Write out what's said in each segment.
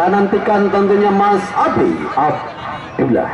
Kita nantikan tentunya Mas Abi Abdullah.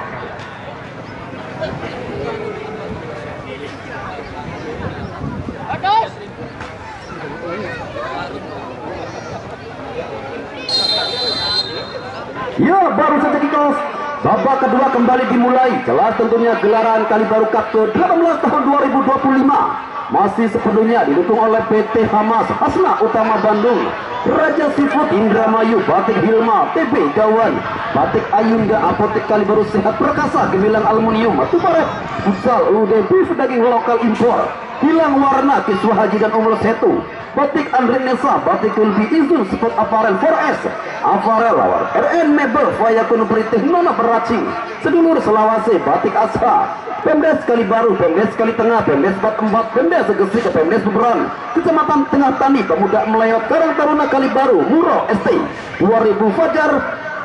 Ya, baru saja kick-off. Babak kedua kembali dimulai. Jelas tentunya gelaran Kalibaru Cup ke-18 tahun 2025 masih sepenuhnya didukung oleh PT Hamas, Hasna Utama Bandung, Raja Seafood Indramayu, Batik Hilma, TB Gawan, Batik Ayunda, Apotek Kalibaru Sehat Perkasa, Gemilang Aluminium, Tubaret, Futsal, UD, Beef Daging Lokal Impor, Hilang Warna, Kiswah Haji dan Umroh Setu, Batik Andre Nesa, Batik Kulbi, Izun Sport Apparel 4S, Apparel Lawar, RN Mebel, Fayakun Beritih, Nona Beracing, Sedulur Selawase, Batik Asha, Pemdes Kalibaru, Pemdes Kali Tengah, Pemdes Batembat, Pemdes Gesik, Pemdes Beberan, Kecamatan Tengah Tani, Pemuda Melayot, Karang Taruna Kalibaru, Muro ST, 2000 Fajar,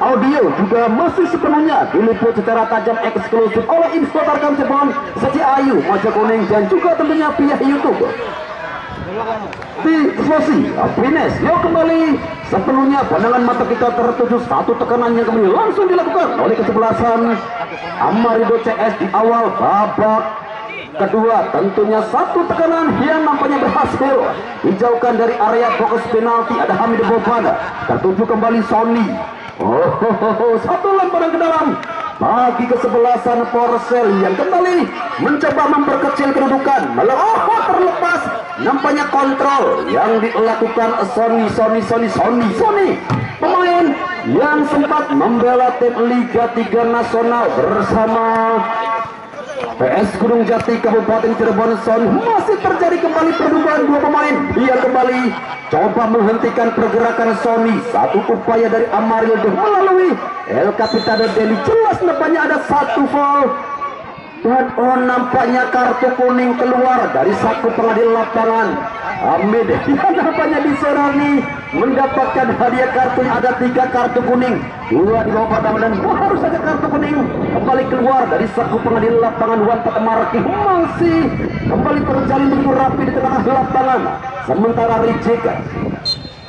audio juga masih sepenuhnya diliput secara tajam eksklusif oleh Inspektor Kamcebon, Seci Ayu, Mojo Kuning, dan juga tentunya pihak YouTube. Tifosi Fines, yuk kembali sepenuhnya pandangan mata kita tertuju satu tekanan yang kembali langsung dilakukan oleh kesebelasan Amarindo CS di awal babak kedua. Tentunya satu tekanan yang nampaknya berhasil dijauhkan dari area fokus penalti. Ada Hamid Boban, tertuju kembali Sony. Satu lemparan ke dalam bagi kesebelasan Porsel yang kembali mencoba memperkecil kedudukan. Terlepas nampaknya kontrol yang dilakukan Sony pemain yang sempat membela tim Liga 3 Nasional bersama PS Gunung Jati Kabupaten Cirebon. Masih terjadi kembali perjumpaan dua pemain. Dia kembali coba menghentikan pergerakan Sony. Satu upaya dari Amarildo melalui El Capitano Deli. Jelas nampaknya ada satu foul. Dan nampaknya kartu kuning keluar dari satu pengadil lapangan. Hamid yang nampaknya diserani mendapatkan hadiah kartu. Ada 3 kartu kuning, 2 di bawah pertama dan baru saja kartu kuning kembali keluar dari saku pengadil lapangan Wan Patemarki. Masih kembali terjalin begitu rapi di tengah lapangan. Sementara Rijek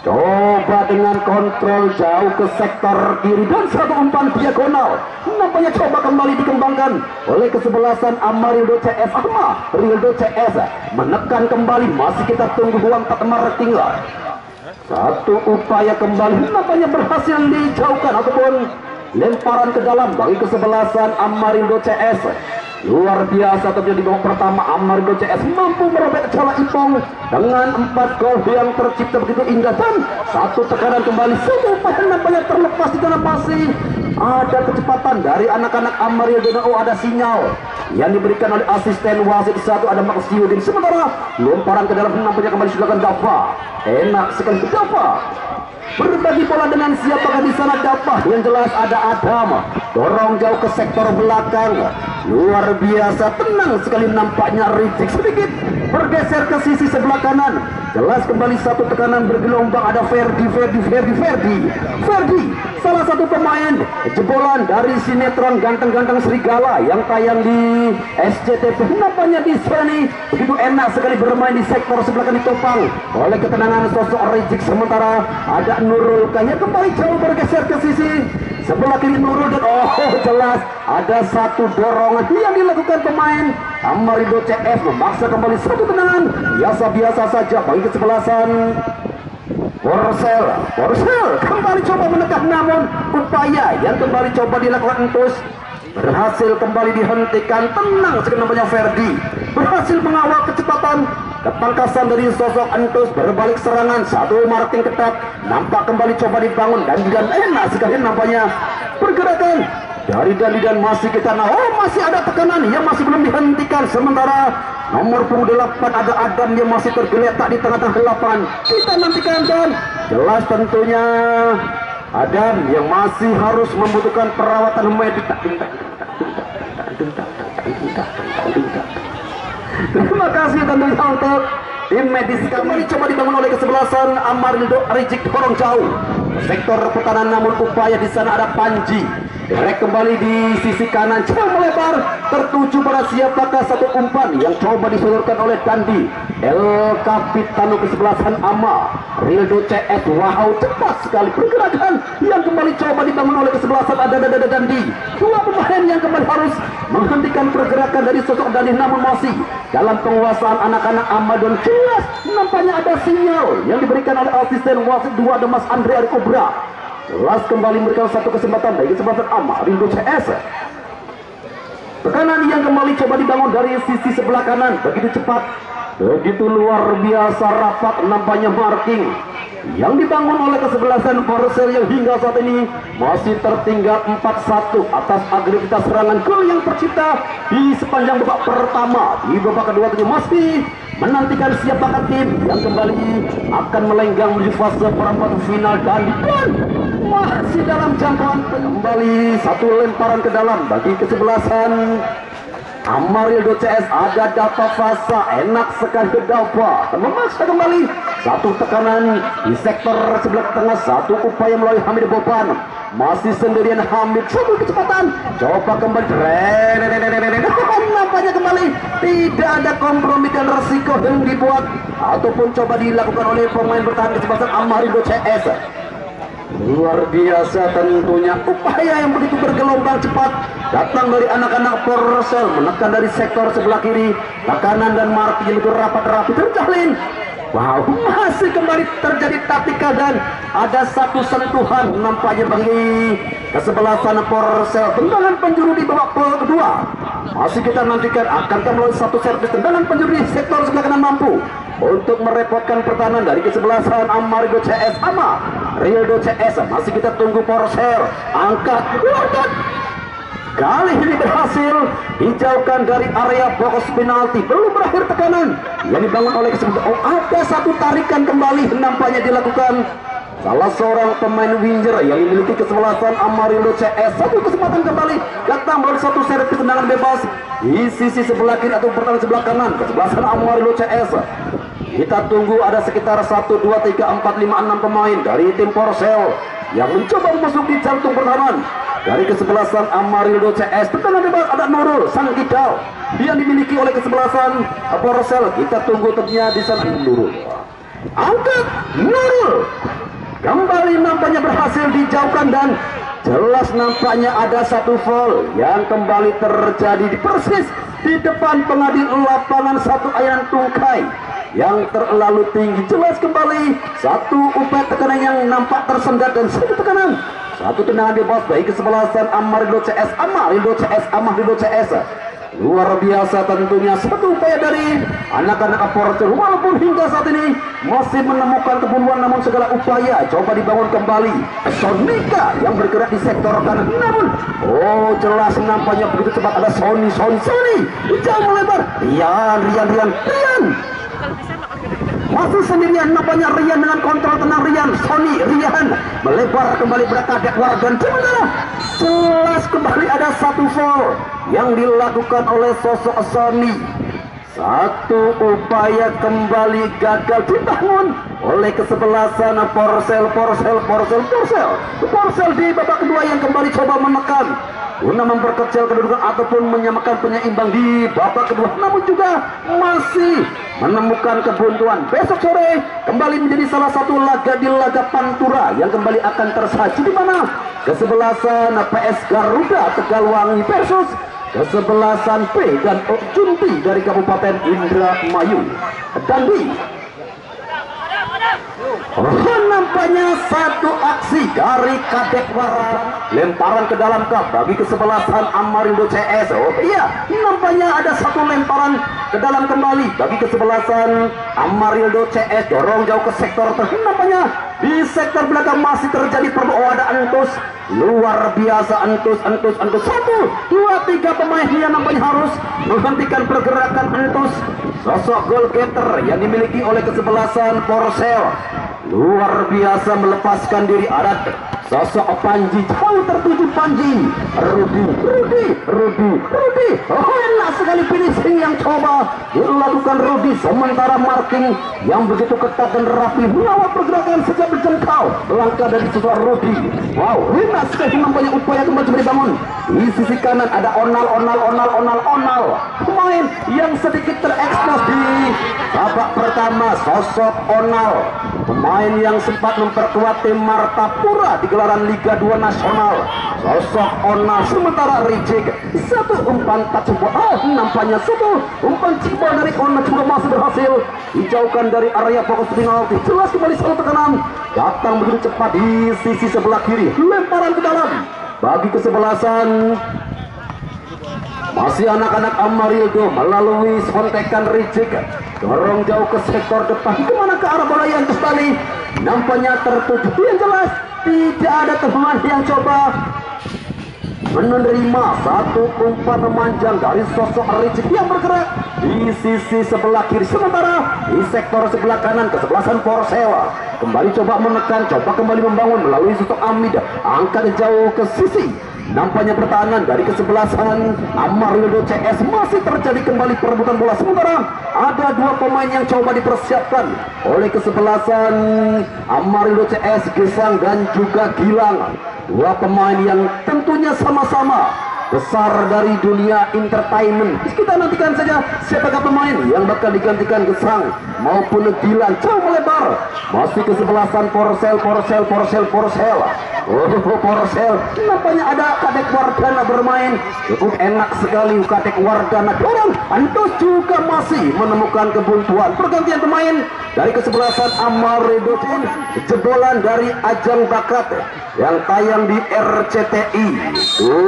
coba dengan kontrol jauh ke sektor kiri dan satu umpan diagonal nampaknya coba kembali dikembangkan oleh kesebelasan Amarildo CS. Amarildo CS menekan kembali. Masih kita tunggu Wan Patemarki. Satu upaya kembali nampaknya berhasil dijauhkan ataupun lemparan ke dalam bagi kesebelasan Amarindo CS. Luar biasa terjadi di babak pertama. Amarindo CS mampu merobek celah Ipong dengan 4 gol yang tercipta begitu indah dan satu tekanan kembali. Satu upaya nampaknya terlepas di dalam masih ada kecepatan dari anak-anak Amarindo. Ada sinyal yang diberikan oleh asisten wasit satu, ada Maksiudin. Sementara lemparan ke dalam nampaknya kembali silakan Dava. Enak sekali Dava berbagi bola dengan siapakah di sana. Dava yang jelas ada Adam dorong jauh ke sektor belakang. Luar biasa tenang sekali nampaknya. Rijik sedikit bergeser ke sisi sebelah kanan. Jelas kembali satu tekanan bergelombang. Ada Ferdi salah satu pemain jebolan dari sinetron Ganteng-Ganteng Serigala yang tayang di SCTV. Nampaknya di sini begitu enak sekali bermain di sektor sebelah kanan ditopang oleh ketenangan sosok Rijik. Sementara ada Nurul Kaya kembali jauh bergeser ke sisi sebelah kiri Nurul dan jelas ada satu dorongan yang dilakukan pemain Amarindo CF memaksa kembali satu tendangan biasa-biasa saja bagi kesebelasan Porsel kembali coba menekan, namun upaya yang kembali coba dilakukan Entus berhasil kembali dihentikan. Tenang sekali nampaknya Ferdi berhasil mengawal kecepatan ketangkasan dari sosok Entus. Berbalik serangan satu marking ketat nampak kembali coba dibangun dan enak sekali nampaknya pergerakan dari dan masih kita masih ada tekanan yang masih belum dihentikan. Sementara nomor punggung 8 ada Adam yang masih tergeletak di tengah-tengah lapangan. Kita nantikan dan jelas tentunya Adam yang masih harus membutuhkan perawatan medis. Terima kasih tentunya untuk tim medis. Kembali coba dibangun oleh kesebelasan Amarildo. Rijik dorong jauh sektor pertahanan, namun upaya di sana ada Panji. Derek kembali di sisi kanan, jauh melebar tertuju menuju pada siapakah satu umpan yang coba disodorkan oleh Dandi. El Capitano kesebelasan Ama Rildo CS. Wow, cepat sekali pergerakan yang kembali coba dibangun oleh kesebelasan ada Dandi. Dua pemain yang kembali harus menghentikan pergerakan dari sosok Dandi, namun masih dalam penguasaan anak-anak Ama. Dan jelas nampaknya ada sinyal yang diberikan oleh asisten wasit 2 ada Mas Andre Arikobra. Jelas kembali memberikan satu kesempatan bagi kesempatan Ama Rildo CS. Tekanan yang kembali coba dibangun dari sisi sebelah kanan begitu cepat, begitu luar biasa rapat nampaknya marking yang dibangun oleh kesebelasan Porcel yang hingga saat ini masih tertinggal 4-1 atas agresivitas serangan gol yang tercipta di sepanjang babak pertama. Di babak kedua masih menantikan siapakah tim yang kembali akan melenggang menuju fase perempat final dan masih dalam jangkauan. Kembali satu lemparan ke dalam bagi kesebelasan Amarildo CS. Ada data fasa enak sekali ke Dapa memaksa kembali satu tekanan di sektor sebelah tengah, satu upaya melalui Hamid Boban, masih sendirian Hamid, satu kecepatan coba kembali nampaknya kembali tidak ada kompromi dan resiko yang dibuat ataupun coba dilakukan oleh pemain bertahan kesebelasan Amarildo CS. Luar biasa tentunya upaya yang begitu bergelombang cepat datang dari anak-anak Porcel, menekan dari sektor sebelah kiri, tekanan dan marking yang itu rapat-rapi terjalin. Wow, masih kembali terjadi taktikal dan ada satu sentuhan nampaknya bagi kesebelasan Porcel. Tendangan penjuru di babak kedua masih kita nantikan akankah melalui satu servis tendangan penjuru di sektor sebelah kanan mampu untuk merepotkan pertahanan dari kesebelasan Amarildo CS. Ama Rildo CS masih kita tunggu. Porcel angkat kali ini berhasil dijauhkan dari area box penalti. Belum berakhir tekanan yang dibangun oleh kesebelasan. Oh, ada satu tarikan kembali nampaknya dilakukan salah seorang pemain winger yang memiliki kesebelasan Amarildo CS. Satu kesempatan kembali datang melalui satu servis tendangan bebas di sisi sebelah kiri atau pertahanan sebelah kanan kesebelasan Amarildo CS. Kita tunggu ada sekitar 1, 2, 3, 4, 5, 6 pemain dari tim Porcel yang mencoba memasuki jantung pertahanan dari kesebelasan Amarildo CS. Tendangan bebas ada Nurul sang kidal yang dimiliki oleh kesebelasan Porcel. Kita tunggu tentunya di sana Nurul. Angkat Nurul kembali nampaknya berhasil dijauhkan dan jelas nampaknya ada satu foul yang kembali terjadi di persis di depan pengadil lapangan satu Ayanan Tungkai yang terlalu tinggi. Jelas kembali satu upaya tekanan yang nampak tersendat dan satu tekanan, satu tendangan bebas bagi kesebelasan Amarildo CS. Amarildo CS luar biasa tentunya. Satu upaya dari anak-anak Porcel walaupun hingga saat ini masih menemukan kebuntuan, namun segala upaya coba dibangun kembali. Sonika yang bergerak di sektor kanan, namun oh jelas nampaknya begitu cepat ada Sony jauh melebar. Rian masih sendirian nampaknya Rian dengan kontrol tenang. Rian melebar kembali berkadek warga. Sementara jelas kembali ada satu foul yang dilakukan oleh sosok Sony. Satu upaya kembali gagal dibangun oleh kesebelasan Porcel di babak kedua yang kembali coba menekan guna memperkecil kedudukan ataupun menyamakan penyeimbang di babak kedua, namun juga masih menemukan kebuntuan. Besok sore kembali menjadi salah satu laga di laga Pantura yang kembali akan tersaji, di mana kesebelasan PS Garuda Tegalwangi versus kesebelasan P dan O Junti dari Kabupaten Indramayu. Dandi nampaknya satu aksi dari Kadek Wara, lemparan ke dalam kap bagi kesebelasan Amarildo CS. Oh iya, nampaknya ada satu lemparan ke dalam kembali bagi kesebelasan Amarildo CS. Dorong jauh ke sektor tengah, nampaknya di sektor belakang masih terjadi ada Antus. Luar biasa Antus. 1, 2, 3 pemain yang nampaknya harus menghentikan pergerakan Antus, sosok goal getter yang dimiliki oleh kesebelasan Porcel. Luar biasa melepaskan diri. Ada sosok Panji jauh tertuju. Panji Rudi. Oh, enak sekali finishing yang coba dilakukan Rudi, sementara marking yang begitu ketat dan rapi melawan pergerakan sejak berjengkau langkah dari sosok Rudi. Wow, enak sekali nampaknya upaya kembali dibangun. Di sisi kanan ada Onal yang sedikit terekspos di babak pertama. Sosok Onal, pemain yang sempat memperkuat tim Martapura di gelaran Liga 2 Nasional. Sosok Onal sementara reject satu umpan tak coba. Nampaknya satu umpan ciba dari Onal juga masih berhasil dijauhkan dari area fokus penalti. Jelas kembali satu tekanan datang begitu cepat di sisi sebelah kiri, lemparan ke dalam bagi kesebelasan. Masih anak-anak Amarildo melalui sontekan reject, dorong jauh ke sektor depan. Kemana ke arah bola yang kembali nampaknya tertuju. Yang jelas tidak ada teman yang coba menerima satu umpan memanjang dari sosok reject yang bergerak di sisi sebelah kiri. Sementara di sektor sebelah kanan kesebelasan Porsela kembali coba menekan, coba kembali membangun melalui sosok Amida, angkat jauh ke sisi. Nampaknya pertahanan dari kesebelasan Amarildo CS masih terjadi kembali perebutan bola. Sementara ada dua pemain yang coba dipersiapkan oleh kesebelasan Amarildo CS, Gesang dan juga Gilang. Dua pemain yang tentunya sama-sama besar dari dunia entertainment. Kita nantikan saja siapakah pemain yang bakal digantikan Gesang maupun Gilang. Jauh melebar masih kesebelasan Porsel. Porsel nampaknya ada Kadek Wardana bermain cukup enak sekali. Kadek Wardana dorong, Antus juga masih menemukan kebuntuan. Pergantian pemain dari kesebelasan Amarildo, jebolan dari ajang bakat yang tayang di RCTI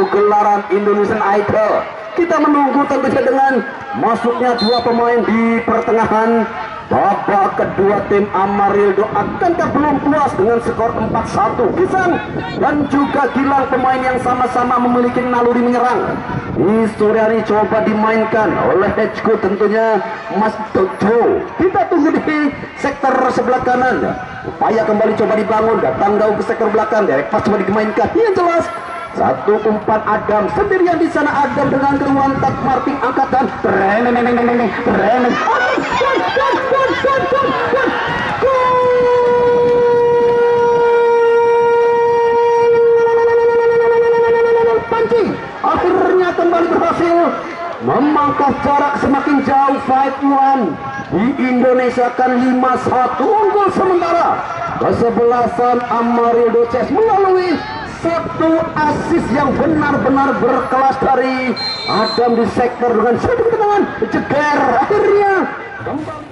gelaran Indonesian Idol. Kita menunggu tentunya dengan masuknya dua pemain di pertengahan babak kedua. Tim Amarildo akankah belum puas dengan skor 4-1? Gesang dan juga Gilang, pemain yang sama-sama memiliki naluri menyerang. Historiani coba dimainkan oleh Hejko tentunya Mas Dojo. Kita tunggu di sektor sebelah kanan. Upaya kembali coba dibangun, datang jauh ke sektor belakang, direct pass coba dimainkan. Yang jelas satu umpan Adam sendirian di sana. Adam dengan keruantak Martin angkat dan pancing akhirnya kembali berhasil memangkas jarak semakin jauh. 5-1 di Indonesia kan 5-1 unggul. Sementara kesebelasan Amarildo CS melalui satu asis yang benar-benar berkelas dari Adam di sektor dengan satu ketenangan jeger akhirnya kembali.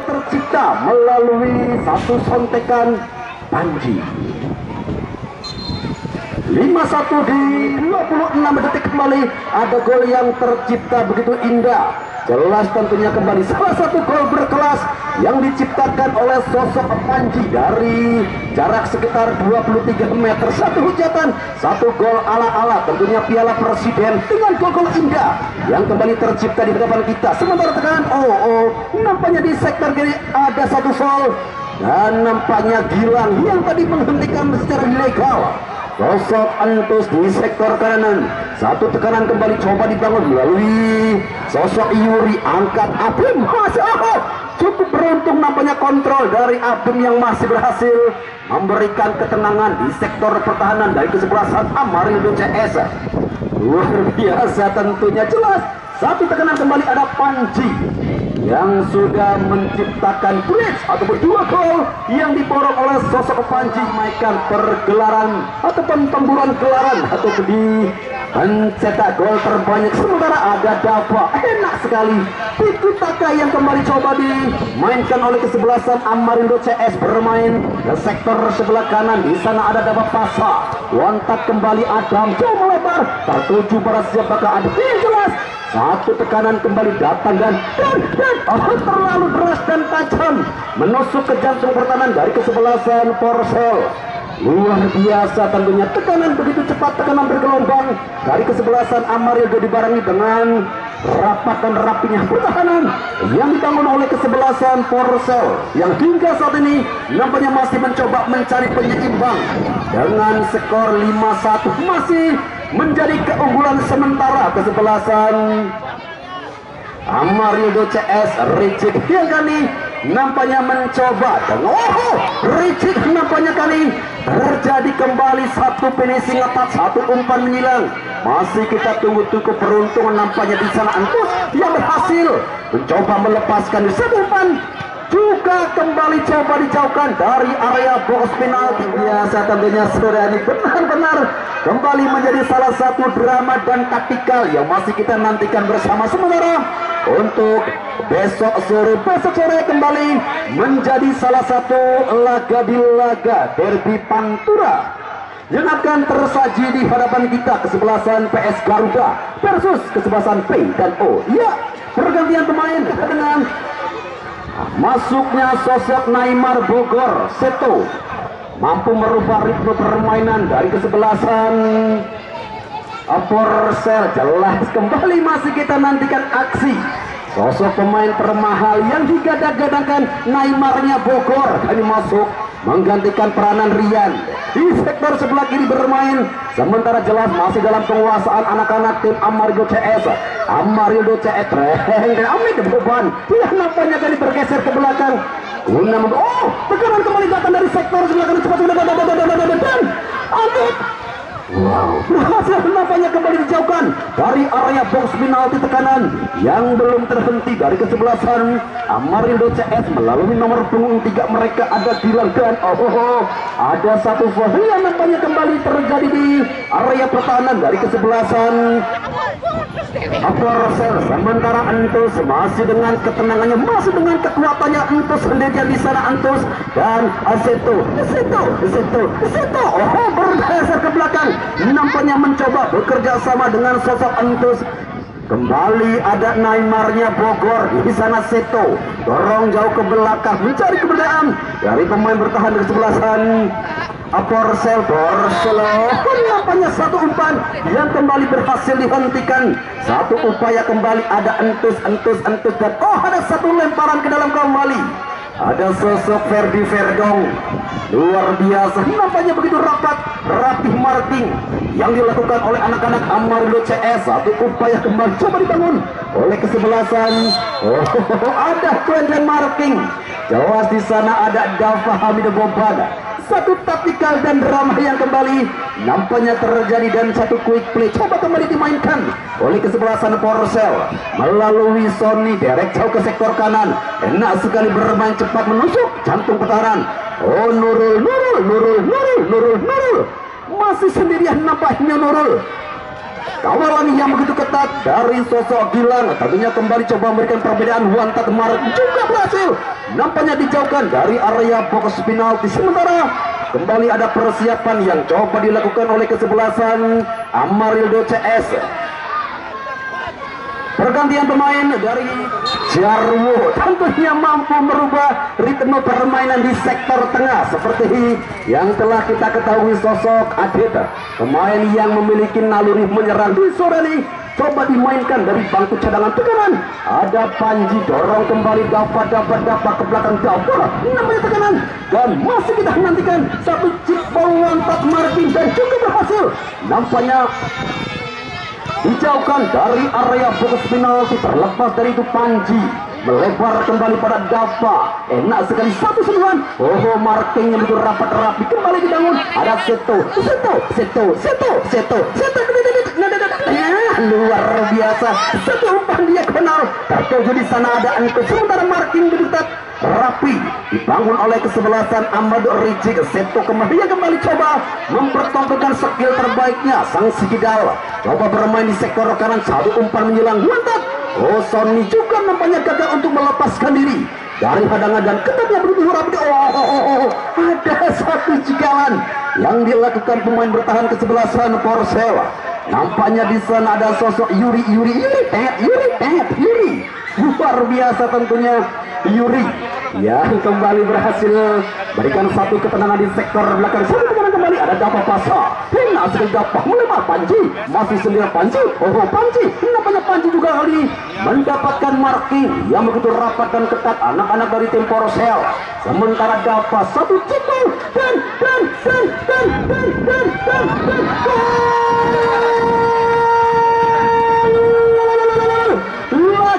Tercipta melalui satu sontekan Panji. 5-1 di 26 detik kembali ada gol yang tercipta begitu indah. Jelas tentunya kembali salah satu gol berkelas yang diciptakan oleh sosok Panji dari jarak sekitar 23 meter. Satu hujatan, satu gol ala-ala tentunya Piala Presiden dengan gol-gol indah yang kembali tercipta di hadapan kita. Sementara tekanan nampaknya di sektor kiri ada satu foul dan nampaknya Gilang yang tadi menghentikan secara ilegal. Sosok Antus di sektor kanan, satu tekanan kembali coba dibangun melalui sosok Yuri, angkat Abim masih cukup beruntung nampaknya kontrol dari Abim yang masih berhasil memberikan ketenangan di sektor pertahanan dari kesebelasan Amarildo CS. Luar biasa tentunya. Jelas satu tekanan kembali ada Panji yang sudah menciptakan bridge ataupun dua gol yang diborong oleh sosok Panji mainkan pergelaran ataupun pemburuan gelaran atau di mencetak gol terbanyak. Sementara ada Dava, enak sekali Tikutaka yang kembali coba dimainkan oleh kesebelasan Amarildo CS bermain ke sektor sebelah kanan. Di sana ada Dava Pasa, wantak kembali Adam jauh melebar tertuju pada siapakah ada. Jelas Satu tekanan kembali datang dan terlalu deras dan tajam menusuk ke jantung pertahanan dari kesebelasan Porcel. Luar biasa tentunya, tekanan begitu cepat, tekanan bergelombang dari kesebelasan Amarildo dibarengi dengan rapat dan rapinya pertahanan yang dibangun oleh kesebelasan Porcel yang hingga saat ini nampaknya masih mencoba mencari penyeimbang dengan skor 5-1, masih menjadi keunggulan sementara kesebelasan Amarildo CS. Rigid yang kali nampaknya mencoba dan Rigid nampaknya kali terjadi kembali satu finishing attack, satu umpan menyilang. Masih kita tunggu-tunggu peruntungan, nampaknya di sana Antus yang berhasil mencoba melepaskan di satu umpan juga kembali coba dijauhkan dari area box penalti. Biasa tentunya saudara, ini benar-benar kembali menjadi salah satu drama dan taktikal yang masih kita nantikan bersama. Sementara untuk besok sore kembali menjadi salah satu laga di laga derby Pantura yang akan tersaji di hadapan kita, kesebelasan PS Garuda versus kesebelasan P dan O. Ya, pergantian pemain dengan masuknya sosok Neymar Bogor Seto mampu merubah ritme permainan dari kesebelasan Porcel. Jelas kembali masih kita nantikan aksi sosok pemain termahal yang digadang-gadangkan Neymarnya Bogor kali masuk menggantikan peranan Rian di sektor sebelah kiri bermain. Sementara jelas masih dalam penguasaan anak-anak tim Amarildo CS. Amarildo CS dan Amit beban yang nampaknya kali bergeser ke belakang guna tekanan kembali datang dari sektor sebelah kanan cepat dan Amit berhasil nampaknya kembali dijauhkan dari area box penalti. Tekanan yang belum terhenti dari kesebelasan Amarildo CS melalui nomor punggung 3 mereka ada Dilan dan ada satu foul yang nampaknya kembali terjadi di area pertahanan dari kesebelasan Porcel. Sementara Antus masih dengan ketenangannya, masih dengan kekuatannya Antus sendirian di sana. Antus dan Seto bergeser ke belakang, nampaknya mencoba bekerja sama dengan sosok Antus. Kembali ada Neymarnya Bogor di sana. Seto dorong jauh ke belakang mencari keberadaan dari pemain bertahan di kesebelasan Porcel. Nampaknya satu umpan yang kembali berhasil dihentikan. Satu upaya kembali ada Antus dan ada satu lemparan ke dalam kembali. Ada sosok Ferdi Verdong, luar biasa, nampaknya begitu rapih marking yang dilakukan oleh anak-anak Amarildo CS. Satu upaya kembali coba dibangun oleh kesebelasan ada Quentin marking. Jelas di sana ada Dava Hamid Boban. Satu taktikal dan drama yang kembali nampaknya terjadi dan satu quick play coba kembali dimainkan oleh kesebelasan Porcel melalui Sony direct jauh ke sektor kanan. Enak sekali bermain cepat menusuk jantung pertahanan. Nurul masih sendirian nampaknya Nurul. Kawalan yang begitu ketat dari sosok Gilang tentunya kembali coba memberikan perbedaan. Wantat Mark juga berhasil nampaknya dijauhkan dari area box penalti. Sementara kembali ada persiapan yang coba dilakukan oleh kesebelasan Amarildo CS. Pergantian pemain dari Jarwo tentunya mampu merubah ritme permainan di sektor tengah seperti yang telah kita ketahui. Sosok Adeta, pemain yang memiliki naluri menyerang di sore ini, coba dimainkan dari bangku cadangan. Tekanan ada Panji dorong kembali dapat ke belakang Dava namanya tekanan dan masih kita nantikan satu chip ball Wantat Martin dan juga berhasil nampaknya dijauhkan dari area box penalti. Terlepas dari itu Panji melebar kembali pada Dava. Enak sekali satu sentuhan. Marking yang begitu rapi kembali dibangun. Ada Seto. Luar biasa. Satu umpan diagonal tertuju di sana ada Antus. Sementara marking begitu rapi dibangun oleh kesebelasan Amadou Rijik. Seto kembali coba mempertontonkan skill terbaiknya. Sang Sikidal coba bermain di sektor kanan, satu umpan menjelang Wantat. Sony juga nampaknya gagal untuk melepaskan diri dari hadangan dan ketatnya begitu rapi. Ada satu jikalan yang dilakukan pemain bertahan kesebelasan Porcel. Nampaknya di sana ada sosok Yuri. Luar biasa tentunya Yuri yang kembali berhasil berikan satu ketenangan di sektor belakang. Satu ketenangan kembali, ada Dapa Pasa. Hina sekali Dapa melemah Panji, masih sendiri Panji. Panji, nampaknya Panji juga kali ini mendapatkan marking yang begitu rapat dan ketat anak-anak dari tim Porosel. Sementara Dapa satu jempol dan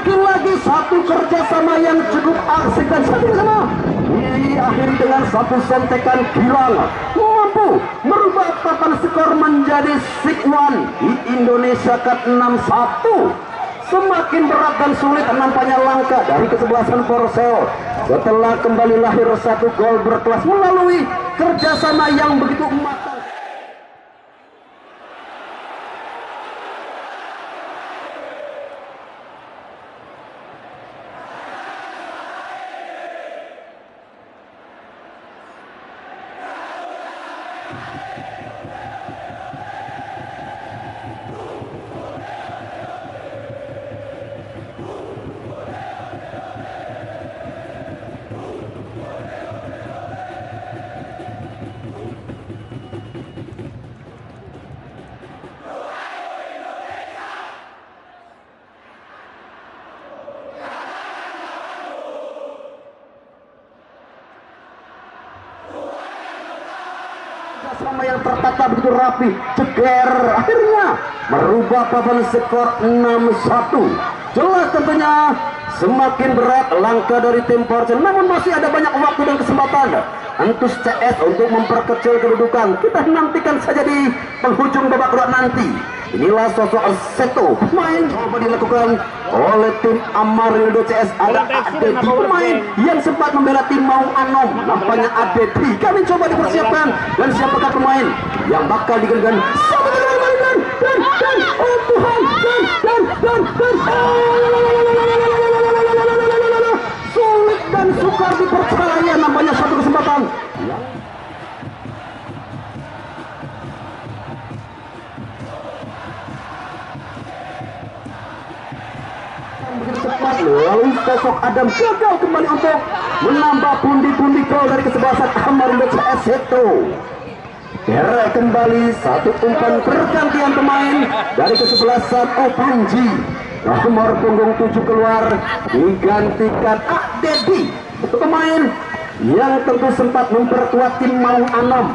lagi-lagi satu kerjasama yang cukup asik dan satu sama diakhiri dengan satu sontekan Gilang mampu merubah papan skor menjadi 6-1 di Indonesia Cup 6-1. Semakin berat dan sulit nampaknya langkah dari kesebelasan Porosel setelah kembali lahir satu gol berkelas melalui kerjasama yang begitu matang. Sama yang tertata begitu rapi, ceger akhirnya merubah papan skor 6-1. Jelas tentunya semakin berat langkah dari tim Porosel, namun masih ada banyak waktu dan kesempatan Antus CS untuk memperkecil kedudukan. Kita nantikan saja di penghujung babak kedua nanti. Inilah sosok Seto, pemain coba dilakukan oleh tim Amarildo CS. Ada Adedi, pemain yang sempat membela tim Maung Anom. Nampaknya Adedi kami coba dipersiapkan, dan siapakah pemain yang bakal digelar dan oh Tuhan dan sulit dan sukar dipercaya. Nampaknya satu kesempatan cepat lalu sosok Adam gagal kembali untuk menambah pundi-pundi gol dari kesebelasan Amarildo CS Seto. Derek kembali satu umpan pergantian pemain dari kesebelasan Panji. Nomor punggung 7 keluar digantikan Adedi, pemain yang tentu sempat memperkuat tim Maung Anom.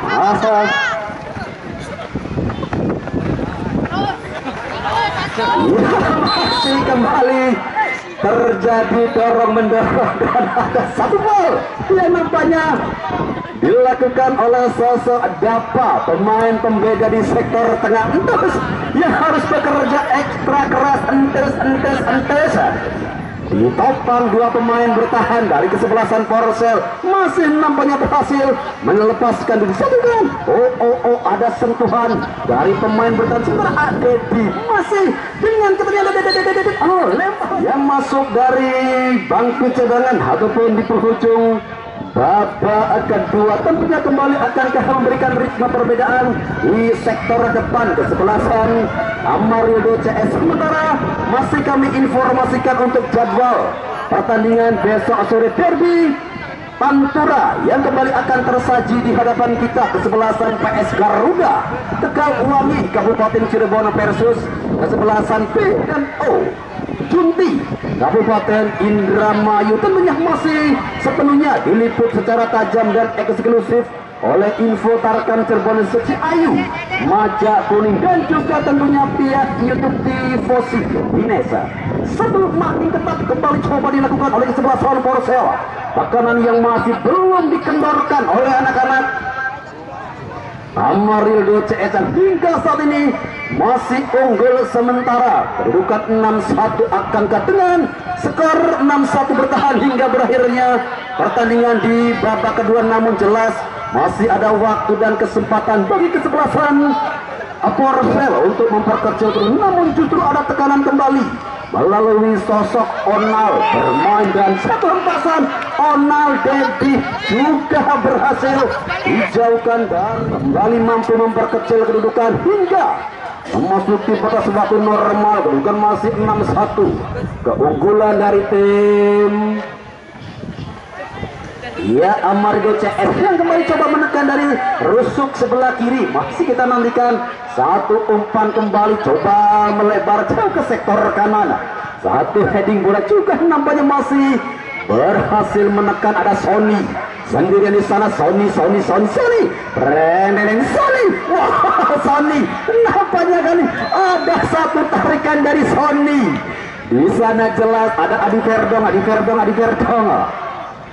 Masih kembali terjadi dorong mendorong dan ada satu gol yang nampaknya dilakukan oleh sosok Dapa, pemain pembeda di sektor tengah Entus yang harus bekerja ekstra keras entes. Ditopang dua pemain bertahan dari kesebelasan Porosel, masih nampaknya berhasil melepaskan diri satu gol. Ada sentuhan dari pemain bertahan. Sementara Adedi masih dengan ketentuan lempar yang masuk dari bangku cadangan ataupun di penghujung babak kedua. Tentunya kembali akankah memberikan ritme perbedaan di sektor depan kesebelasan Amarildo CS. Sementara masih kami informasikan untuk jadwal pertandingan besok sore, derby Pantura yang kembali akan tersaji di hadapan kita, kesebelasan PS Garuda Tegal Uwangi Kabupaten Cirebon versus kesebelasan P dan O Junti Kabupaten Indramayu. Tentunya masih sepenuhnya diliput secara tajam dan eksklusif oleh Info Tarkam Cirebon Seksi Ayu Maja Kuning, dan juga tentunya pihak YouTube Tifosi Indonesia. Satu makin ketat kembali coba dilakukan oleh kesebelasan Porosel. Tekanan yang masih belum dikendorkan oleh anak-anak Amarildo CS hingga saat ini masih unggul sementara. Kedudukan 6-1 akankah dengan skor 6-1 bertahan hingga berakhirnya pertandingan di babak kedua. Namun jelas masih ada waktu dan kesempatan bagi kesebelasan Porosel untuk memperkecil terus. Namun justru ada tekanan kembali melalui sosok Onal bermain, dan satu hempasan Onal Dedi juga berhasil dijauhkan dan kembali mampu memperkecil kedudukan hingga memasuki batas waktu normal, kedudukan masih 6-1. Keunggulan dari tim Amarildo CS yang kembali coba menekan dari rusuk sebelah kiri. Masih kita nantikan satu umpan kembali, coba melebar jauh ke sektor kanan. Satu heading bola juga nampaknya masih berhasil menekan. Ada Sony sendirian di sana. Sony Brandon Sony. Wah, Sony nampaknya kali ada satu tarikan dari Sony. Di sana jelas ada Adi Verdong.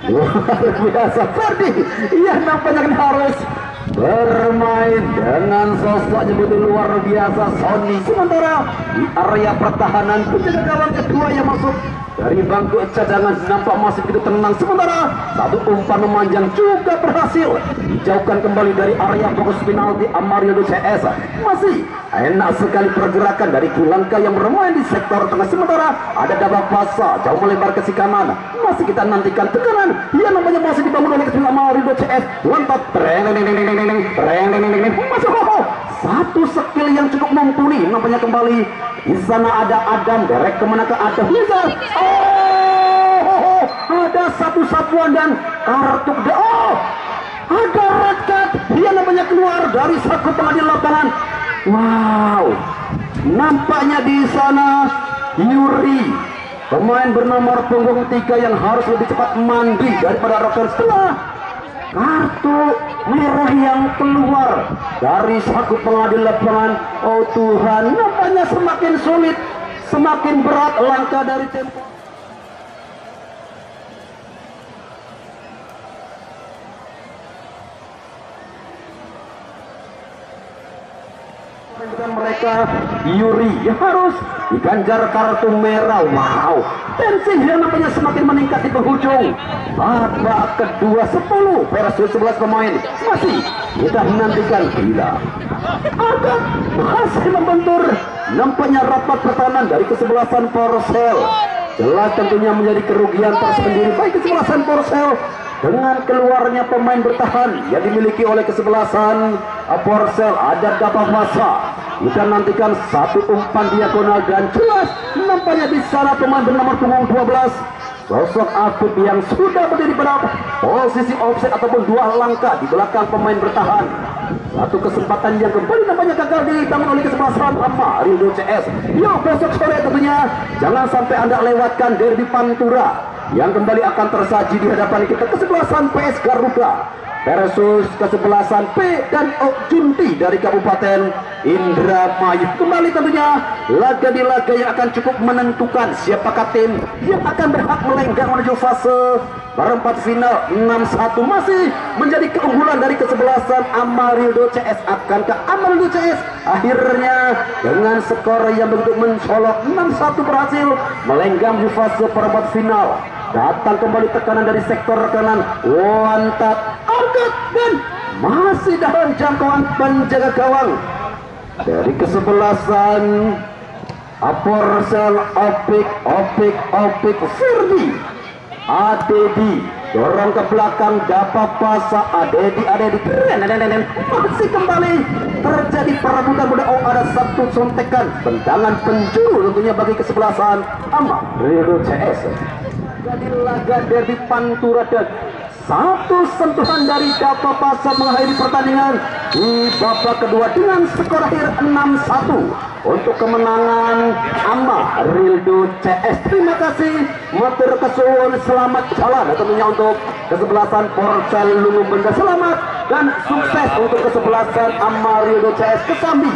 Luar biasa Ferdi. Iya, nampaknya harus bermain dengan sosoknya betul luar biasa Sony. Sementara di area pertahanan penjaga gawang kedua yang masuk dari bangku cadangan nampak masih begitu tenang. Sementara satu umpan memanjang juga berhasil dijauhkan kembali dari area fokus penalti Amarildo CS. Masih enak sekali pergerakan dari Kulangka yang bermain di sektor tengah. Sementara ada Dabak Pasa jauh melebar ke si kanan. Masih kita nantikan tekanan. Ia namanya masih dibangun oleh kesembilan Amarildo CS. Lantas masuk satu skill yang cukup mumpuni. Nampaknya kembali di sana ada Adam. Derek kemana ke Adam? Ada satu sapuan dan kartu. Ada red card. Dia namanya keluar dari satu pengadil lapangan. Wow, nampaknya di sana Yuri, pemain bernomor punggung 3 yang harus lebih cepat mandi daripada Rocker setelah kartu merah yang keluar dari saku pengadil lapangan. Oh Tuhan, nampaknya semakin sulit, semakin berat langkah dari tempo. Mereka Yuri ya harus diganjar kartu merah. Wow, tensi dia nampaknya semakin meningkat di penghujung babak kedua. 10 versus 11 pemain. Masih kita nantikan bila agak berhasil membentur nampaknya rapat pertahanan dari kesebelasan Porcel. Jelas tentunya menjadi kerugian tersendiri bagi kesebelasan Porcel dengan keluarnya pemain bertahan yang dimiliki oleh kesebelasan Porcel. Ada Dabak Masa. Kita nantikan satu umpan diagonal dan jelas nampaknya di sana pemain bernomor punggung 12 sosok Afif yang sudah berdiri pada posisi offset ataupun 2 langkah di belakang pemain bertahan. Satu kesempatan yang kembali nampaknya gagal dibangun oleh kesebelasan Amarildo CS. Yo, besok sore tentunya jangan sampai Anda lewatkan derby Pantura yang kembali akan tersaji di hadapan kita. Kesebelasan PS Garuda versus kesebelasan P dan O Junti dari Kabupaten Indramayu. Kembali tentunya laga di laga yang akan cukup menentukan siapakah tim yang akan berhak melenggang menuju fase perempat final. 6-1 masih menjadi keunggulan dari kesebelasan Amarildo CS. Akankah Amarildo CS akhirnya dengan skor yang begitu mencolok 6-1 berhasil melenggang di fase perempat final? Datang kembali tekanan dari sektor kanan. Wantat angkat dan masih dalam jangkauan penjaga gawang dari kesebelasan Porcel. Opik Ferdi Adedi dorong ke belakang. Dapat Pasa Adedi masih kembali terjadi perebutan bola. Ada satu sontekan tendangan penjuru tentunya bagi kesebelasan Amarildo CS. Jadi laga derby Pantura dan satu sentuhan dari Dapat Pasa mengakhiri pertandingan di babak kedua dengan skor akhir 6-1 untuk kemenangan Amarildo CS. Terima kasih, matur kesuwun, selamat jalan tentunya untuk kesebelasan Porcel Lungu Benda. Selamat dan sukses untuk kesebelasan Amarildo CS Kesambi.